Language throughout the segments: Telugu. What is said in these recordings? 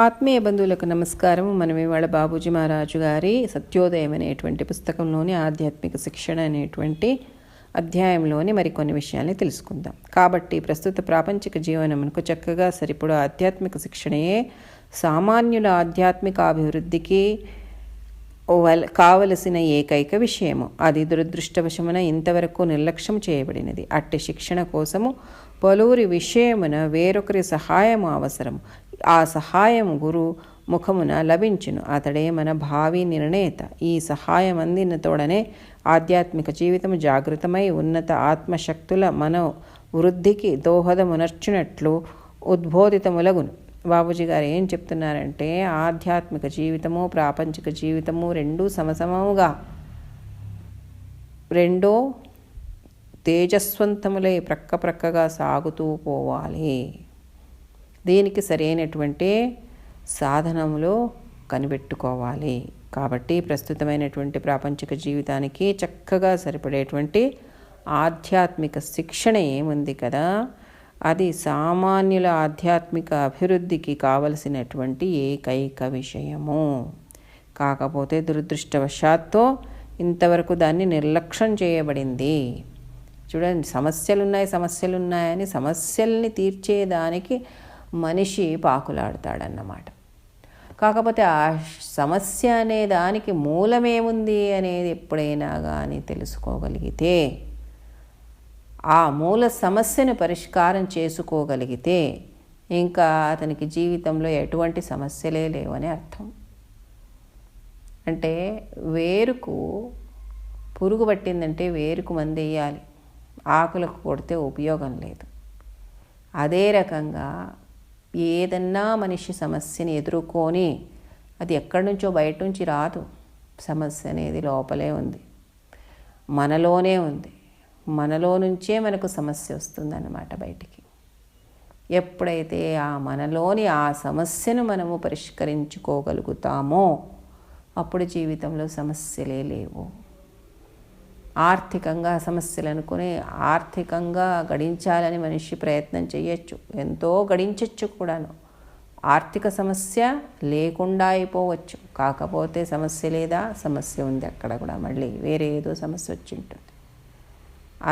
ఆత్మీయ బంధువులకు నమస్కారం. మనం ఇవాళ బాబూజీ మహారాజు గారి సత్యోదయం అనేటువంటి పుస్తకంలోని ఆధ్యాత్మిక శిక్షణ అనేటువంటి అధ్యాయంలోని మరికొన్ని విషయాల్ని తెలుసుకుందాం. కాబట్టి ప్రస్తుత ప్రాపంచిక జీవనమునకు చక్కగా సరిపడు ఆధ్యాత్మిక శిక్షణయే సామాన్యుల ఆధ్యాత్మిక అభివృద్ధికి కావలసిన ఏకైక విషయము. అది దురదృష్టవశమున ఇంతవరకు నిర్లక్ష్యం చేయబడినది. అట్టి శిక్షణ కోసము పలువురి విషయమున వేరొకరి సహాయము అవసరం. ఆ సహాయం గురు ముఖమున లభించును. అతడే మన భావి నిర్ణేత. ఈ సహాయం అందిన తోడనే ఆధ్యాత్మిక జీవితము జాగృతమై ఉన్నత ఆత్మశక్తుల మన వృద్ధికి దోహదమునర్చునట్లు ఉద్బోధితములగును. బాబూజీ గారు ఏం చెప్తున్నారంటే, ఆధ్యాత్మిక జీవితము ప్రాపంచిక జీవితము రెండూ సమసమముగా, రెండో తేజస్వంతములై ప్రక్కగా సాగుతూ పోవాలి. దీనికి సరైనటువంటి సాధనములో కనిపెట్టుకోవాలి. కాబట్టి ప్రస్తుతమైనటువంటి ప్రాపంచిక జీవితానికి చక్కగా సరిపడేటువంటి ఆధ్యాత్మిక శిక్షణ ఏముంది కదా, అది సామాన్యుల ఆధ్యాత్మిక అభివృద్ధికి కావలసినటువంటి ఏకైక విషయము. కాకపోతే దురదృష్టవశాత్తు ఇంతవరకు దాన్ని నిర్లక్ష్యం చేయబడింది. చూడండి, సమస్యలున్నాయని సమస్యల్ని తీర్చేదానికి మనిషి పాకులాడతాడన్నమాట. కాకపోతే ఆ సమస్య అనే దానికి మూలమేముంది అనేది ఎప్పుడైనా కానీ తెలుసుకోగలిగితే, ఆ మూల సమస్యను పరిష్కారం చేసుకోగలిగితే ఇంకా అతనికి జీవితంలో ఎటువంటి సమస్యలే లేవని అర్థం. అంటే వేరుకు పురుగు పట్టిందంటే వేరుకు మందు వేయాలి, ఆకులకు కొడితే ఉపయోగం లేదు. అదే రకంగా ఏదన్నా మనిషి సమస్యని ఎదుర్కొని, అది ఎక్కడి నుంచో బయట నుంచి రాదు. సమస్య అనేది లోపలే ఉంది, మనలోనే ఉంది. మనలో నుంచే మనకు సమస్య వస్తుందన్నమాట బయటికి. ఎప్పుడైతే ఆ మనలోని ఆ సమస్యను మనము పరిష్కరించుకోగలుగుతామో అప్పుడు జీవితంలో సమస్యలే లేవు. ఆర్థికంగా సమస్యలు అనుకుని ఆర్థికంగా గడించాలని మనిషి ప్రయత్నం చేయొచ్చు, ఎంతో గడించవచ్చు కూడాను. ఆర్థిక సమస్య లేకుండా అయిపోవచ్చు. కాకపోతే సమస్య లేదా, సమస్య ఉంది అక్కడ కూడా, మళ్ళీ వేరే ఏదో సమస్య వచ్చి ఉంటుంది.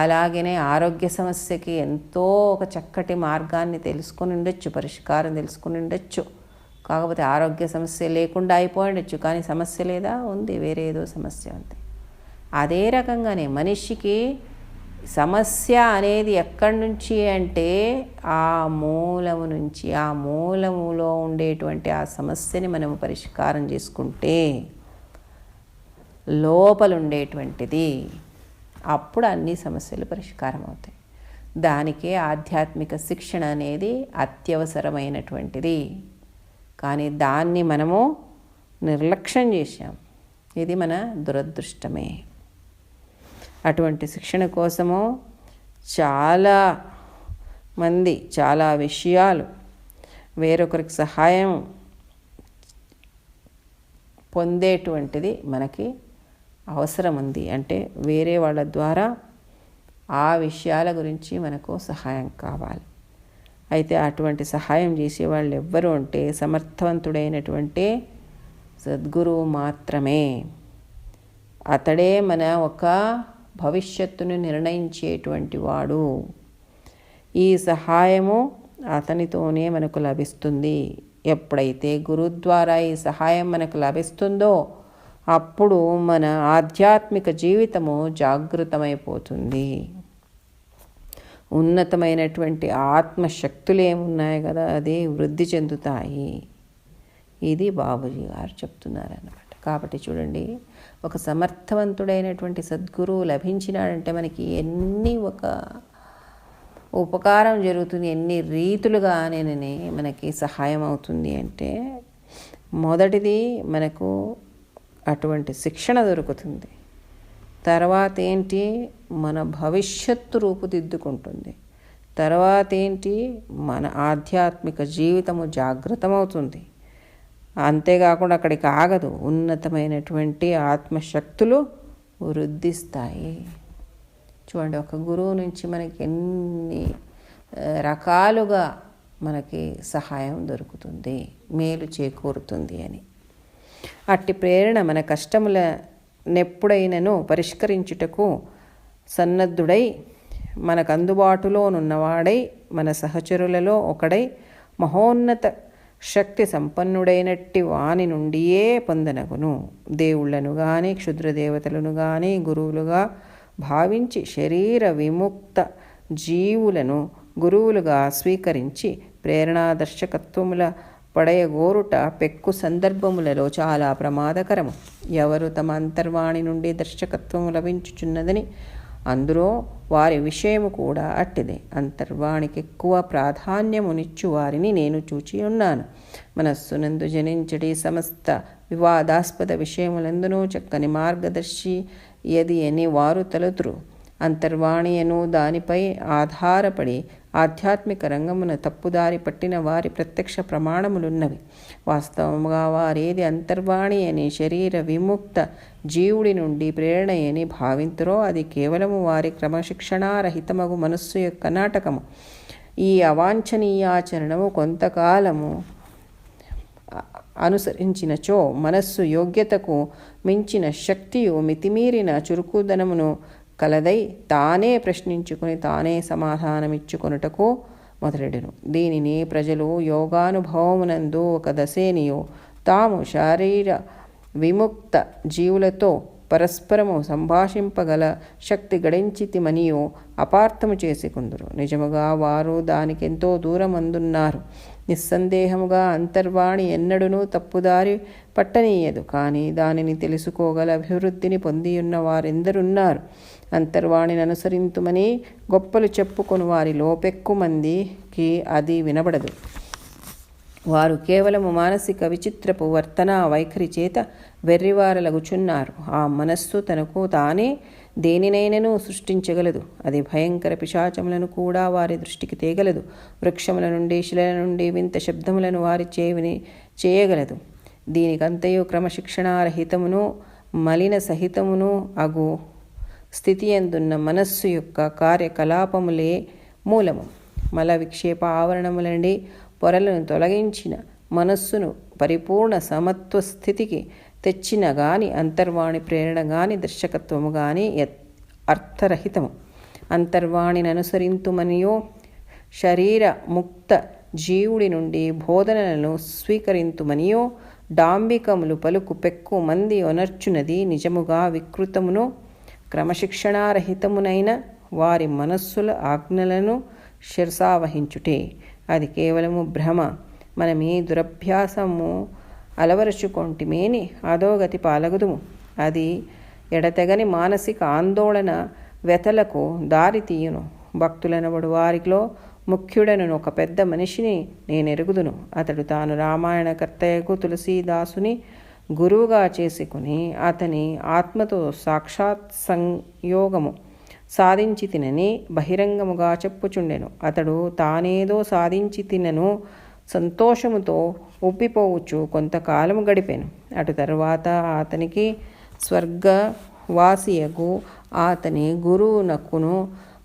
అలాగనే ఆరోగ్య సమస్యకి ఎంతో ఒక చక్కటి మార్గాన్ని తెలుసుకుని ఉండొచ్చు, పరిష్కారం తెలుసుకుని ఉండొచ్చు. కాకపోతే ఆరోగ్య సమస్య లేకుండా అయిపోయి ఉండొచ్చు, కానీ సమస్య లేదా, ఉంది, వేరే ఏదో సమస్య ఉంది. అదే రకంగానే మనిషికి సమస్య అనేది ఎక్కడి నుంచి అంటే ఆ మూలము నుంచి, ఆ మూలములో ఉండేటువంటి ఆ సమస్యని మనము పరిష్కారం చేసుకుంటే లోపల ఉండేటువంటిది, అప్పుడు అన్ని సమస్యలు పరిష్కారం అవుతాయి. దానికే ఆధ్యాత్మిక శిక్షణ అనేది అత్యవసరమైనటువంటిది. కానీ దాన్ని మనము నిర్లక్ష్యం చేశాం. ఇది మన దురదృష్టమే. అటువంటి శిక్షణ కోసము చాలా మంది చాలా విషయాలు వేరొకరికి సహాయం పొందేటువంటిది మనకి అవసరం ఉంది. అంటే వేరే వాళ్ళ ద్వారా ఆ విషయాల గురించి మనకు సహాయం కావాలి. అయితే అటువంటి సహాయం చేసేవాళ్ళు ఎవ్వరు అంటే సమర్థవంతుడైనటువంటి సద్గురువు మాత్రమే. అతడే మన ఒక భవిష్యత్తును నిర్ణయించేటువంటి వాడు. ఈ సహాయము అతనితోనే మనకు లభిస్తుంది. ఎప్పుడైతే గురువు ద్వారా ఈ సహాయం మనకు లభిస్తుందో అప్పుడు మన ఆధ్యాత్మిక జీవితము జాగృతమైపోతుంది. ఉన్నతమైనటువంటి ఆత్మశక్తులు ఏమున్నాయి కదా, అది వృద్ధి చెందుతాయి. ఇది బాబూజీ గారు చెప్తున్నారన్నమాట. కాబట్టి చూడండి, ఒక సమర్థవంతుడైనటువంటి సద్గురువు లభించినాడంటే మనకి ఎన్ని ఒక ఉపకారం జరుగుతుంది, ఎన్ని రీతులుగా మనకి సహాయం అవుతుంది అంటే, మొదటిది మనకు అటువంటి శిక్షణ దొరుకుతుంది. తర్వాత ఏంటి, మన భవిష్యత్తు రూపుదిద్దుకుంటుంది. తర్వాత ఏంటి, మన ఆధ్యాత్మిక జీవితము జాగృతమవుతుంది. అంతేకాకుండా అక్కడికి ఆగదు, ఉన్నతమైనటువంటి ఆత్మశక్తులు వృద్ధిస్తాయి. చూడండి, ఒక గురువు నుంచి మనకి ఎన్ని రకాలుగా మనకి సహాయం దొరుకుతుంది, మేలు చేకూరుతుంది అని. అట్టి ప్రేరణ మన కష్టములనెప్పుడైనను పరిష్కరించుటకు సన్నద్ధుడై, మనకు అందుబాటులోనున్నవాడై, మన సహచరులలో ఒకడై, మహోన్నత శక్తి సంపన్నుడైనట్టి వాని నుండియే పొందనగును. దేవుళ్లను గాని క్షుద్రదేవతలను గాని గురువులుగా భావించి శరీర విముక్త జీవులను గురువులుగా స్వీకరించి ప్రేరణాదర్శకత్వముల పడయగోరుట పెక్కు సందర్భములలో చాలా ప్రమాదకరము. ఎవరు తమ అంతర్వాణి నుండి దర్శకత్వము లభించుచున్నదని అందులో వారి విషయము కూడా అట్టిదే. అంతర్వాణికి ఎక్కువ ప్రాధాన్యమునిచ్చు వారిని నేను చూచి ఉన్నాను. మనస్సునందు జనించడి సమస్త వివాదాస్పద విషయములందునూ చక్కని మార్గదర్శి ఎది అని వారు తలుతురు. అంతర్వాణి అను దానిపై ఆధారపడి ఆధ్యాత్మిక రంగమున తప్పుదారి పట్టిన వారి ప్రత్యక్ష ప్రమాణములున్నవి. వాస్తవముగా వారేది అంతర్వాణి అని శరీర విముక్త జీవుడి నుండి ప్రేరణ అని భావింతురో అది కేవలము వారి క్రమశిక్షణారహితమగు మనస్సు యొక్క నాటకము. ఈ అవాంఛనీయాచరణము కొంతకాలము అనుసరించినచో మనస్సు యోగ్యతకు మించిన శక్తియు మితిమీరిన చురుకుదనమును కలదై తానే ప్రశ్నించుకుని తానే సమాధానమిచ్చుకొనుటకు మొదలెడును. దీనిని ప్రజలు యోగానుభవమునందు ఒక దశేనియో తాము శారీర విముక్త జీవులతో పరస్పరము సంభాషింపగల శక్తి గడించితిమనియో అపార్థము చేసుకుందురు. నిజముగా వారు దానికెంతో దూరమందున్నారు. నిస్సందేహముగా అంతర్వాణి ఎన్నడూనూ తప్పుదారి పట్టనీయదు. కానీ దానిని తెలుసుకోగల అభివృద్ధిని పొందియున్న వారెందరున్నారు. అంతర్వాణిని అనుసరింతుమని గొప్పలు చెప్పుకొని వారిలో పెక్కు మందికి అది వినబడదు. వారు కేవలము మానసిక విచిత్రపు వర్తనా వైఖరి చేత వెర్రివారలగుచున్నారు. ఆ మనస్సు తనకు తానే దేనినైనను సృష్టించగలదు. అది భయంకర పిశాచములను కూడా వారి దృష్టికి తేగలదు. వృక్షముల నుండి శిలల నుండి వింత శబ్దములను వారి చెవిని చేయగలదు. దీనికంతయు క్రమశిక్షణారహితమును మలిన సహితమును అగు స్థితి ఎందున్న మనస్సు యొక్క కార్యకలాపములే మూలము. మల విక్షేప ఆవరణములండి పొరలను తొలగించిన మనస్సును పరిపూర్ణ సమత్వ స్థితికి తెచ్చిన గాని అంతర్వాణి ప్రేరణ గాని దర్శకత్వము గాని అర్థరహితము. అంతర్వాణిని అనుసరింతుమనియో శరీర ముక్త జీవుడి నుండి బోధనలను స్వీకరింతుమనియో డాంబికములు పలుకు పెక్కు మంది ఒనర్చునది నిజముగా వికృతమును క్రమశిక్షణారహితమునైన వారి మనస్సుల ఆజ్ఞలను శిరసావహించుటే. అది కేవలము భ్రమ. మనమీ దురభ్యాసము అలవరుచుకొంటిమేని అధోగతి పాలగుదుము. అది ఎడతెగని మానసిక ఆందోళన వ్యతలకు దారి తీయును. భక్తులనబడు వారిలో ముఖ్యుడను ఒక పెద్ద మనిషిని నేనెరుగుదును. అతడు తాను రామాయణకర్తయకు తులసీదాసుని గురువుగా చేసుకుని అతని ఆత్మతో సాక్షాత్ సంయోగము సాధించి తినని బహిరంగముగా చెప్పుచుండెను. అతడు తానేదో సాధించి తినను సంతోషముతో ఉప్పిపోవచ్చు కొంతకాలము గడిపాను. అటు తరువాత అతనికి స్వర్గవాసియకు అతని గురువునకును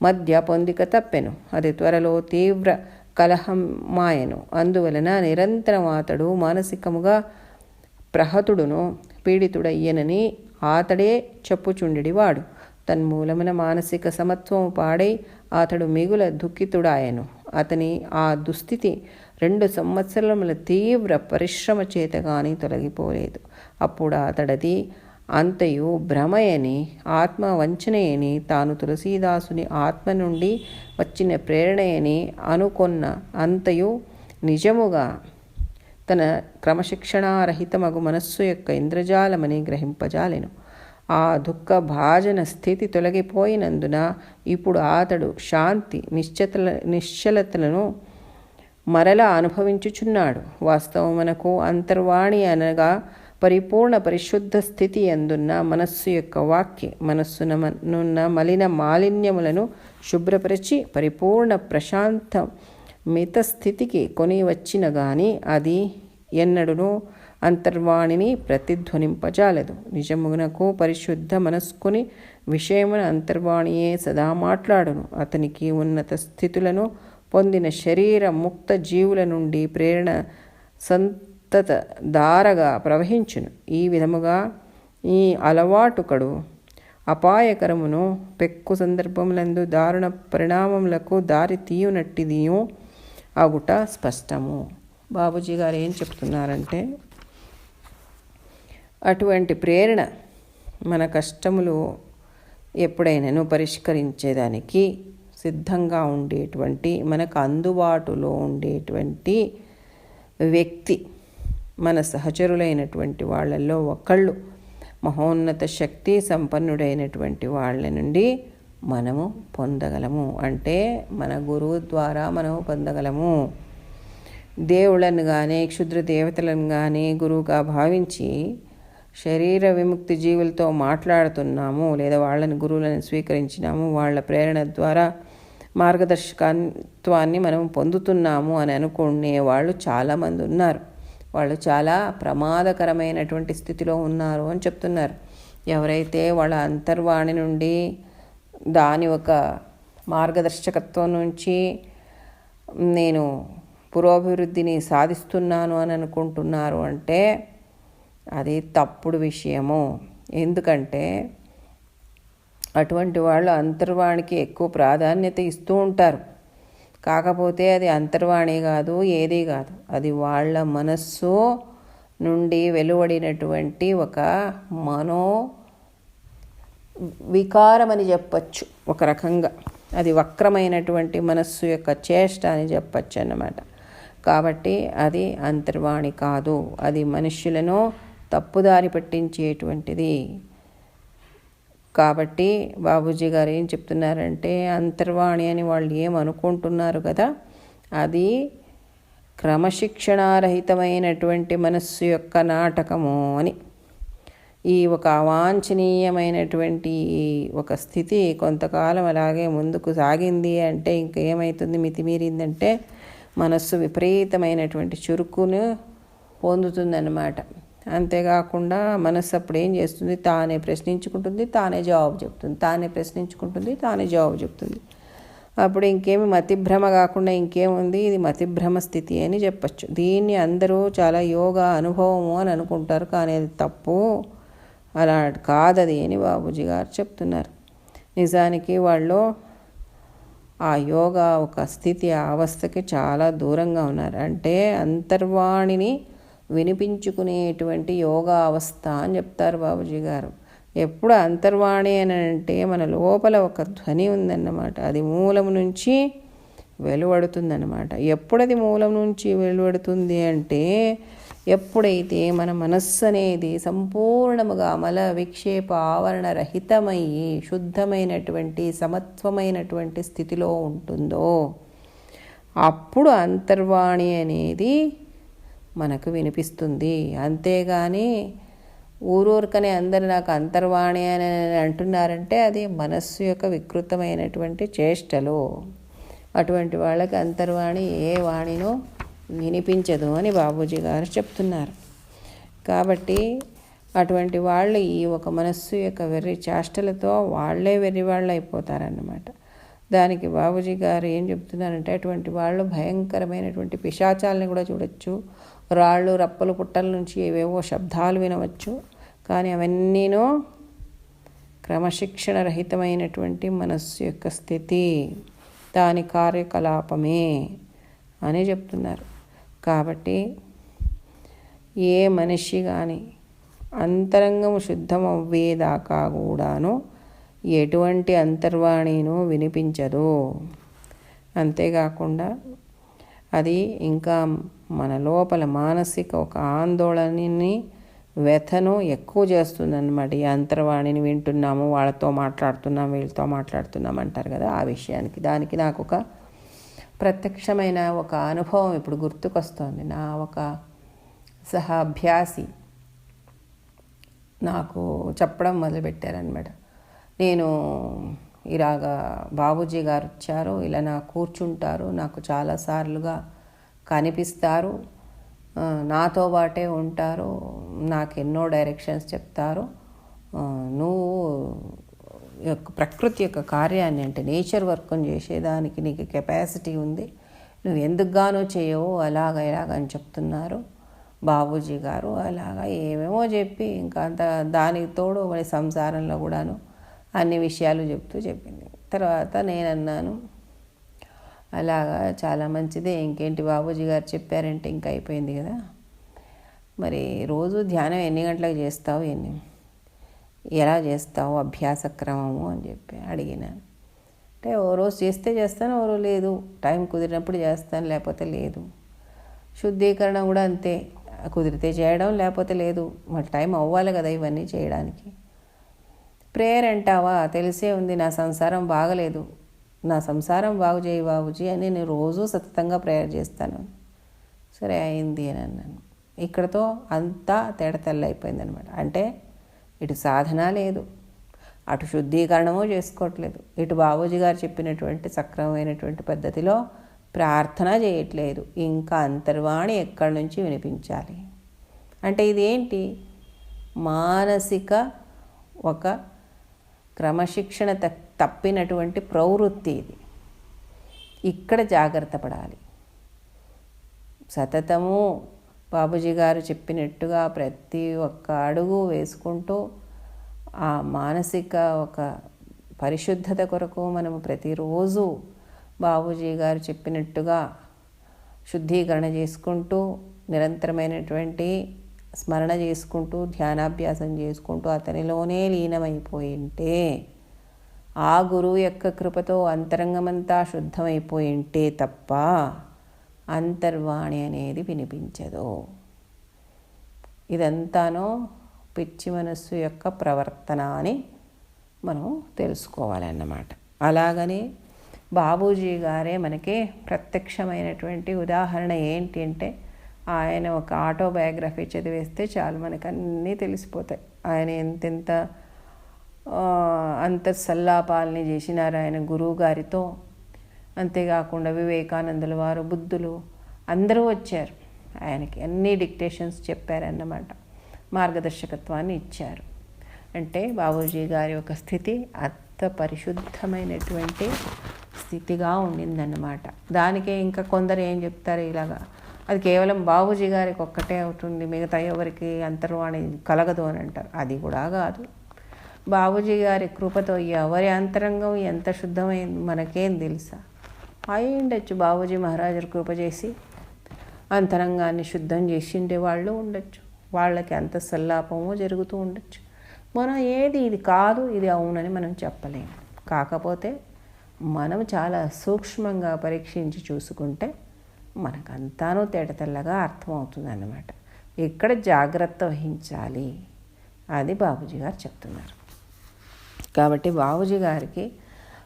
మధ్య పొందిక తప్పెను. అది త్వరలో తీవ్ర కలహమాయను. అందువలన నిరంతరం అతడు మానసికముగా ప్రహతుడును పీడితుడయ్యనని అతడే చెప్పుచుండెడివాడు. తన్మూలమున మానసిక సమత్వము పాడై అతడు మిగుల దుఃఖితుడాయను. అతని ఆ దుస్థితి 2 సంవత్సరముల తీవ్ర పరిశ్రమ చేత కానీ తొలగిపోలేదు. అప్పుడు అతడది అంతయు భ్రమయని ఆత్మవంచనయని తాను తులసీదాసుని ఆత్మ నుండి వచ్చిన ప్రేరణయని అనుకొన్న అంతయు నిజముగా తన క్రమశిక్షణారహితమగు మనస్సు యొక్క ఇంద్రజాలమని గ్రహింపజాలెను. ఆ దుఃఖ భాజన స్థితి తొలగిపోయినందున ఇప్పుడు అతడు శాంతి నిశ్చలతలను మరలా అనుభవించుచున్నాడు. వాస్తవమునకు అంతర్వాణి అనగా పరిపూర్ణ పరిశుద్ధ స్థితి అందున్న మనస్సు యొక్క వాక్య. మనస్సునున్న మలిన మాలిన్యములను శుభ్రపరిచి పరిపూర్ణ ప్రశాంత మిత స్థితికి కొని వచ్చిన గాని అది ఎన్నడూనూ అంతర్వాణిని ప్రతిధ్వనింపజాలదు. నిజమునకు పరిశుద్ధ మనస్కుని విషయమున అంతర్వాణియే సదా మాట్లాడును. అతనికి ఉన్నత స్థితులను పొందిన శరీర ముక్త జీవుల నుండి ప్రేరణ సంతత ధారగా ప్రవహించును. ఈ విధముగా ఈ అలవాటుకడు అపాయకరమును పెక్కు సందర్భములందు దారుణ పరిణామములకు దారి తీయునట్టిదియు అగుట స్పష్టము. బాబూజీ గారు ఏం చెప్తున్నారంటే, అటువంటి ప్రేరణ మన కష్టములు ఎప్పుడైనాను పరిష్కరించేదానికి సిద్ధంగా ఉండేటువంటి, మనకు అందుబాటులో ఉండేటువంటి వ్యక్తి మన సహచరులైనటువంటి వాళ్ళల్లో ఒకళ్ళు మహోన్నత శక్తి సంపన్నుడైనటువంటి వాళ్ళ నుండి మనము పొందగలము. అంటే మన గురువు ద్వారా మనము పొందగలము. దేవుళ్ళను కానీ క్షుద్ర దేవతలను కానీ గురువుగా భావించి శరీర విముక్తి జీవులతో మాట్లాడుతున్నాము, లేదా వాళ్ళని గురువులను స్వీకరించినాము, వాళ్ళ ప్రేరణ ద్వారా మార్గదర్శకత్వాన్ని మనం పొందుతున్నాము అని అనుకునే వాళ్ళు చాలామంది ఉన్నారు. వాళ్ళు చాలా ప్రమాదకరమైనటువంటి స్థితిలో ఉన్నారు అని చెప్తున్నారు. ఎవరైతే వాళ్ళ అంతర్వాణి నుండి దాని ఒక మార్గదర్శకత్వం నుంచి నేను పురోభివృద్ధిని సాధిస్తున్నాను అని అనుకుంటున్నారు అంటే అది తప్పుడు విషయము. ఎందుకంటే అటువంటి వాళ్ళు అంతర్వాణికి ఎక్కువ ప్రాధాన్యత ఇస్తూ ఉంటారు. కాకపోతే అది అంతర్వాణి కాదు, ఏదీ కాదు. అది వాళ్ళ మనస్సు నుండి వెలువడినటువంటి ఒక మనో వికారం అని చెప్పచ్చు. ఒక రకంగా అది వక్రమైనటువంటి మనస్సు యొక్క చేష్ట అని చెప్పచ్చు అన్నమాట. కాబట్టి అది అంతర్వాణి కాదు, అది మనుష్యులను తప్పుదారి పట్టించేటువంటిది. కాబట్టి బాబూజీ గారు ఏం చెప్తున్నారంటే, అంతర్వాణి అని వాళ్ళు ఏమనుకుంటున్నారు కదా, అది క్రమశిక్షణారహితమైనటువంటి మనస్సు యొక్క నాటకము అని. ఈ ఒక అవాంఛనీయమైనటువంటి ఒక స్థితి కొంతకాలం అలాగే ముందుకు సాగింది అంటే ఇంకేమవుతుంది, మితిమీరిందంటే మనస్సు విపరీతమైనటువంటి చురుకును పొందుతుందన్నమాట. అంతేకాకుండా మనస్సు అప్పుడు ఏం చేస్తుంది, తానే ప్రశ్నించుకుంటుంది, తానే జవాబు చెప్తుంది, తానే ప్రశ్నించుకుంటుంది, తానే జవాబు చెప్తుంది. అప్పుడు ఇంకేమి మతిభ్రమ కాకుండా ఇంకేముంది, ఇది మతిభ్రమ స్థితి అని చెప్పచ్చు. దీన్ని అందరూ చాలా యోగా అనుభవము అని అనుకుంటారు, కానీ అది తప్పు, అలా కాదది అని బాబూజీ గారు చెప్తున్నారు. నిజానికి వాళ్ళు ఆ యోగా ఒక స్థితి, ఆ అవస్థకి చాలా దూరంగా ఉన్నారు. అంటే అంతర్వాణిని వినిపించుకునేటువంటి యోగా అవస్థ అని చెప్తారు బాబూజీ గారు. ఎప్పుడు అంతర్వాణి అని అంటే మన లోపల ఒక ధ్వని ఉందన్నమాట, అది మూలం నుంచి వెలువడుతుందన్నమాట. ఎప్పుడది మూలం నుంచి వెలువడుతుంది అంటే ఎప్పుడైతే మన మనస్సు అనేది సంపూర్ణముగా మల విక్షేప ఆవరణ రహితమయ్యి శుద్ధమైనటువంటి సమత్వమైనటువంటి స్థితిలో ఉంటుందో అప్పుడు అంతర్వాణి అనేది మనకు వినిపిస్తుంది. అంతేగాని ఊరూరికనే అందరు నాకు అంతర్వాణి అని అంటున్నారంటే అది మనస్సు యొక్క వికృతమైనటువంటి చేష్టలు. అటువంటి వాళ్ళకి అంతర్వాణి ఏ వాణినో వినిపించదు అని బాబూజీ గారు చెప్తున్నారు. కాబట్టి అటువంటి వాళ్ళు ఈ ఒక మనస్సు యొక్క వెర్రి చేష్టలతో వాళ్ళే వెర్రి వాళ్ళు అయిపోతారన్నమాట. దానికి బాబూజీ గారు ఏం చెప్తున్నారంటే, అటువంటి వాళ్ళు భయంకరమైనటువంటి పిశాచాలని కూడా చూడొచ్చు, రాళ్ళు రప్పలు పుట్టల నుంచి ఏవేవో శబ్దాలు వినవచ్చు, కానీ అవన్నీనూ క్రమశిక్షణ రహితమైనటువంటి మనస్సు యొక్క స్థితి, దాని కార్యకలాపమే అని చెప్తున్నారు. కాబట్టి ఏ మనిషి కానీ అంతరంగము శుద్ధమవ్వేదాకా కూడాను ఎటువంటి అంతర్వాణిను వినిపించదు. అంతేకాకుండా అది ఇంకా మన లోపల మానసిక ఒక ఆందోళనని వ్యథను ఎక్కువ చేస్తుందన్నమాట. ఈ అంతర్వాణిని వింటున్నాము, వాళ్ళతో మాట్లాడుతున్నాం, వీళ్ళతో మాట్లాడుతున్నాం అంటారు కదా, ఆ విషయానికి దానికి నాకు ఒక ప్రత్యక్షమైన ఒక అనుభవం ఇప్పుడు గుర్తుకొస్తోంది. నా ఒక సహాభ్యాసి నాకు చెప్పడం మొదలుపెట్టారనమాట. నేను ఇలాగా బాబూజీ గారు వచ్చారు, ఇలా నా కూర్చుంటారు, నాకు చాలాసార్లుగా కనిపిస్తారు, నాతో పాటే ఉంటారు, నాకు ఎన్నో డైరెక్షన్స్ చెప్తారు, నువ్వు యొక్క ప్రకృతి యొక్క కార్యాన్ని, అంటే నేచర్ వర్క్ని చేసేదానికి నీకు కెపాసిటీ ఉంది, నువ్వు ఎందుకుగానో చేయవో ఇలాగని చెప్తున్నారు బాబూజీ గారు. అలాగా ఏమేమో చెప్పి ఇంకా అంత దానికి తోడు మరి సంసారంలో కూడాను అన్ని విషయాలు చెప్పింది. తర్వాత నేను అన్నాను, అలాగా చాలా మంచిదే, ఇంకేంటి బాబూజీ గారు చెప్పారంటే ఇంకా అయిపోయింది కదా, మరి రోజు ధ్యానం ఎన్ని గంటలకు చేస్తావు, ఎలా చేస్తావు అభ్యాస క్రమము అని చెప్పి అడిగినాను. అంటే ఓ రోజు చేస్తే చేస్తాను, ఓ రోజు లేదు, టైం కుదిరినప్పుడు చేస్తాను, లేకపోతే లేదు. శుద్ధీకరణ కూడా అంతే, కుదిరితే చేయడం, లేకపోతే లేదు. మరి టైం అవ్వాలి కదా ఇవన్నీ చేయడానికి. ప్రేయర్ అంటావా, తెలిసే ఉంది, నా సంసారం బాగలేదు, నా సంసారం బాగు చేయి బాబుజీ అని నేను రోజు సతతంగా ప్రేయర్ చేస్తాను. సరే అయింది అని అన్నాను. ఇక్కడతో అంతా తెల్లైపోయింది అనమాట. అంటే ఇటు సాధన లేదు, అటు శుద్ధీకరణము చేసుకోవట్లేదు, ఇటు బాబూజీ గారు చెప్పినటువంటి సక్రమమైనటువంటి పద్ధతిలో ప్రార్థన చేయట్లేదు. ఇంకా అంతర్వాణి ఎక్కడి నుంచి వినిపించాలి అంటే ఇదేంటి, మానసిక ఒక క్రమశిక్షణ తప్పినటువంటి ప్రవృత్తి ఇది. ఇక్కడ జాగ్రత్త పడాలి. సతతము బాబూజీ గారు చెప్పినట్టుగా ప్రతి ఒక్క అడుగు వేసుకుంటూ ఆ మానసిక ఒక పరిశుద్ధత కొరకు మనము ప్రతిరోజు బాబూజీ గారు చెప్పినట్టుగా శుద్ధీకరణ చేసుకుంటూ, నిరంతరమైనటువంటి స్మరణ చేసుకుంటూ, ధ్యానాభ్యాసం చేసుకుంటూ అతనిలోనే లీనమైపోయి ఉంటే, ఆ గురువు యొక్క కృపతో అంతరంగమంతా శుద్ధమైపోయి ఉంటే తప్ప అంతర్వాణి అనేది వినిపించదు. ఇదంతానో పిచ్చి మనస్సు యొక్క ప్రవర్తన అని మనం తెలుసుకోవాలన్నమాట. అలాగని బాబూజీ గారే మనకి ప్రత్యక్షమైనటువంటి ఉదాహరణ ఏంటి అంటే, ఆయన ఒక ఆటోబయోగ్రఫీ చదివేస్తే చాలు మనకు అన్నీ తెలిసిపోతాయి. ఆయన ఎంతెంత అంతర్సల్లాపాలని చేసినారు ఆయన గురువు గారితో. అంతేకాకుండా వివేకానందుల వారు, బుద్ధులు అందరూ వచ్చారు ఆయనకి, అన్ని డిక్టేషన్స్ చెప్పారన్నమాట, మార్గదర్శకత్వాన్ని ఇచ్చారు. అంటే బాబూజీ గారి యొక్క స్థితి అంత పరిశుద్ధమైనటువంటి స్థితిగా ఉండిందన్నమాట. దానికే ఇంకా కొందరు ఏం చెప్తారు, ఇలాగా అది కేవలం బాబూజీ గారికి ఒక్కటే అవుతుంది, మిగతా ఎవరికి అంతర్వాణి కలగదు అని అంటారు. అది కూడా కాదు. బాబూజీ గారి కృపతో ఎవరి అంతరంగం ఎంత శుద్ధమైంది మనకేం తెలుసా? అయి ఉండొచ్చు, బాబూజీ మహారాజు కృప చేసి అంతరంగాన్ని శుద్ధం చేసిండే వాళ్ళు ఉండొచ్చు, వాళ్ళకి అంత సల్లాపము జరుగుతూ ఉండొచ్చు. మనం ఏది ఇది కాదు ఇది అవునని మనం చెప్పలేము. కాకపోతే మనం చాలా సూక్ష్మంగా పరీక్షించి చూసుకుంటే మనకంతానూ తేటతెల్లగా అర్థమవుతుంది అన్నమాట. ఇక్కడ జాగ్రత్త వహించాలి అది బాబూజీ గారు చెప్తున్నారు. కాబట్టి బాబూజీ గారికి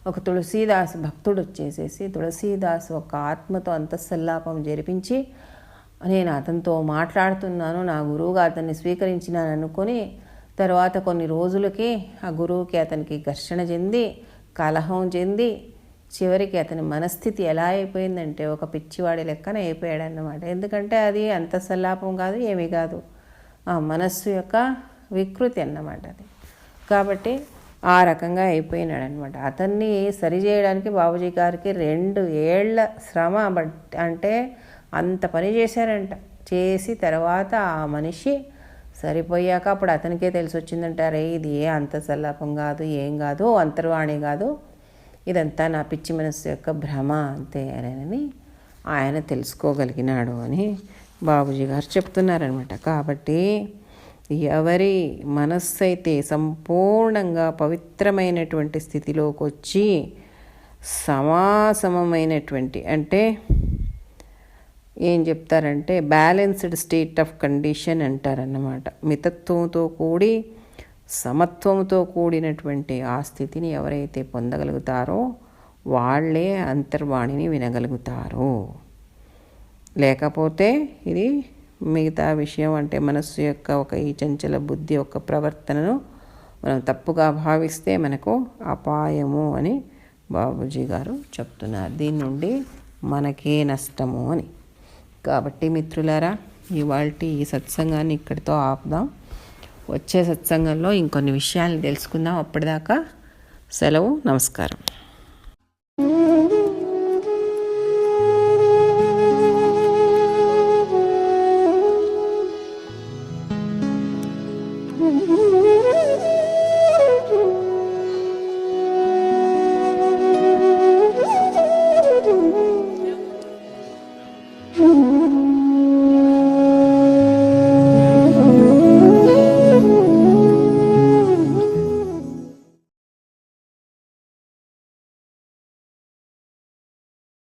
ఒక తులసీదాసు భక్తుడు వచ్చేసేసి, తులసీదాసు ఒక ఆత్మతో అంతఃసల్లాపం జరిపించి, నేను అతనితో మాట్లాడుతున్నాను, నా గురువుగా అతన్ని స్వీకరించినాను అనుకొని, తర్వాత కొన్ని రోజులకి ఆ గురువుకి అతనికి ఘర్షణ చెంది, కలహం చెంది, చివరికి అతని మనస్థితి ఎలా అయిపోయిందంటే ఒక పిచ్చివాడి లెక్కన అయిపోయాడు అన్నమాట. ఎందుకంటే అది అంతఃసల్లాపం కాదు, ఏమీ కాదు, ఆ మనస్సు యొక్క వికృతి అన్నమాట అది. కాబట్టి ఆ రకంగా అయిపోయినాడు అనమాట. అతన్ని సరిచేయడానికి బాబూజీ గారికి 2 ఏళ్ల శ్రమ అంటే అంత పని చేశారంట. చేసి తర్వాత ఆ మనిషి సరిపోయాక అప్పుడు అతనికే తెలిసి వచ్చిందంటారే, ఇది ఏ అంతఃసల్లాపం కాదు, ఏం కాదు, అంతర్వాణి కాదు, ఇదంతా నా పిచ్చి మనస్సు యొక్క భ్రమ అంతే అని ఆయన తెలుసుకోగలిగినాడు అని బాబూజీ గారు చెప్తున్నారనమాట. కాబట్టి ఎవరి మనస్సు అయితే సంపూర్ణంగా పవిత్రమైనటువంటి స్థితిలోకి వచ్చి సమాసమైనటువంటి, అంటే ఏం చెప్తారంటే బ్యాలెన్స్డ్ స్టేట్ ఆఫ్ కండిషన్ అంటారన్నమాట. మితత్వంతో కూడి సమత్వంతో కూడినటువంటి ఆ స్థితిని ఎవరైతే పొందగలుగుతారో వాళ్ళే అంతర్వాణిని వినగలుగుతారు. లేకపోతే ఇది మిగతా విషయం, అంటే మనస్సు యొక్క ఒక ఈ చంచల బుద్ధి యొక్క ప్రవర్తనను మనం తప్పుగా భావిస్తే మనకు అపాయము అని బాబూజీ గారు చెప్తున్నారు. దీని నుండి మనకే నష్టము అని. కాబట్టి మిత్రులారా, ఇవాల్టి ఈ సత్సంగాన్ని ఇక్కడితో ఆపుదాం. వచ్చే సత్సంగంలో ఇంకొన్ని విషయాలను తెలుసుకుందాం. అప్పటిదాకా సెలవు. నమస్కారం. Mm-hmm.